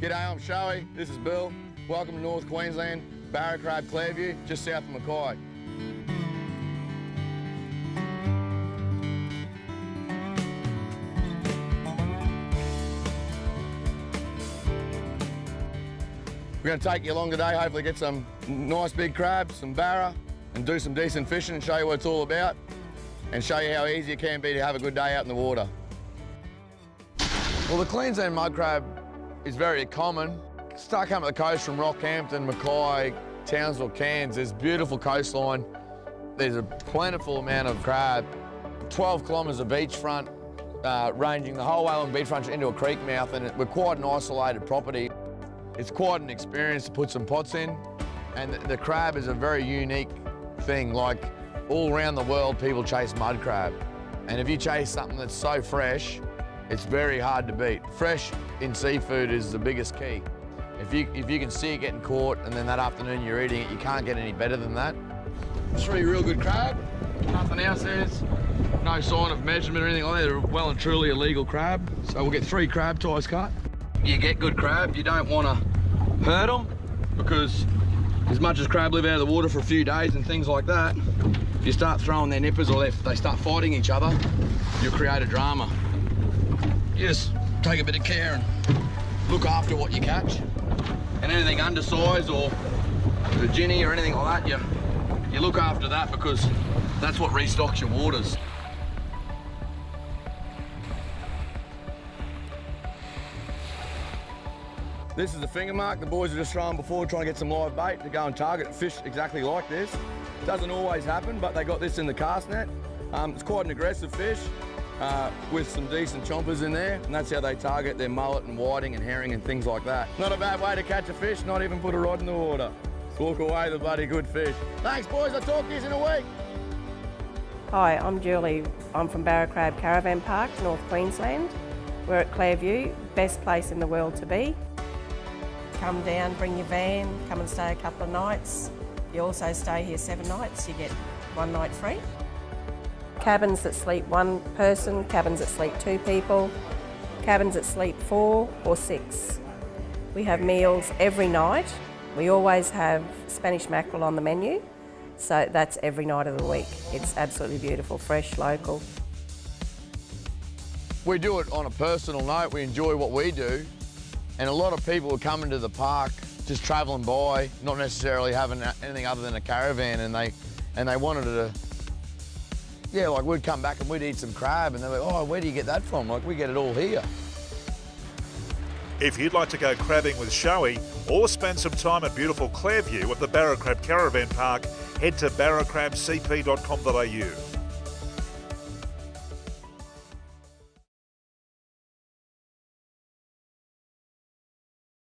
G'day, I'm Shoey. This is Bill. Welcome to North Queensland, BarraCrab Clairview, just south of Mackay. We're going to take you along today, hopefully get some nice big crabs, some barra, and do some decent fishing and show you what it's all about, and show you how easy it can be to have a good day out in the water. Well, the Queensland mud crab is very common. Start coming up the coast from Rockhampton, Mackay, Townsville, Cairns. There's beautiful coastline. There's a plentiful amount of crab. 12 kilometres of beachfront, ranging the whole way along the beachfront into a creek mouth, and we're quite an isolated property. It's quite an experience to put some pots in, and the crab is a very unique thing. Like, all around the world, people chase mud crab. And if you chase something that's so fresh, it's very hard to beat. Fresh in seafood is the biggest key. If you can see it getting caught and then that afternoon you're eating it, you can't get any better than that. 3 real good crab, nothing else there's. No sign of measurement or anything like that. They're well and truly a legal crab. So we'll get 3 crab ties cut. You get good crab, you don't want to hurt them, because as much as crab live out of the water for a few days and things like that, if you start throwing their nippers or they start fighting each other, you'll create a drama. You just take a bit of care and look after what you catch. And anything undersized or a ginny or anything like that, you look after that, because that's what restocks your waters. This is the finger mark the boys are just throwing before, trying to get some live bait to go and target fish exactly like this. Doesn't always happen, but they got this in the cast net. It's quite an aggressive fish with some decent chompers in there, and that's how they target their mullet and whiting and herring and things like that. Not a bad way to catch a fish, not even put a rod in the water. Just walk away with a bloody good fish. Thanks, boys. I'll talk to you in a week. Hi, I'm Julie. I'm from Barra Crab Caravan Park, North Queensland. We're at Clairview, best place in the world to be. Come down, bring your van, come and stay a couple of nights. You also stay here 7 nights, you get 1 night free. Cabins that sleep 1 person, cabins that sleep 2 people, cabins that sleep 4 or 6. We have meals every night. We always have Spanish mackerel on the menu, so that's every night of the week. It's absolutely beautiful, fresh, local. We do it on a personal note. We enjoy what we do. And a lot of people are coming to the park, just travelling by, not necessarily having anything other than a caravan, and they wanted to, yeah, like we'd come back and we'd eat some crab, and they're like, oh, where do you get that from? Like, we get it all here. If you'd like to go crabbing with Shoey or spend some time at beautiful Clairview at the BarraCrab Caravan Park, head to barracrabcp.com.au.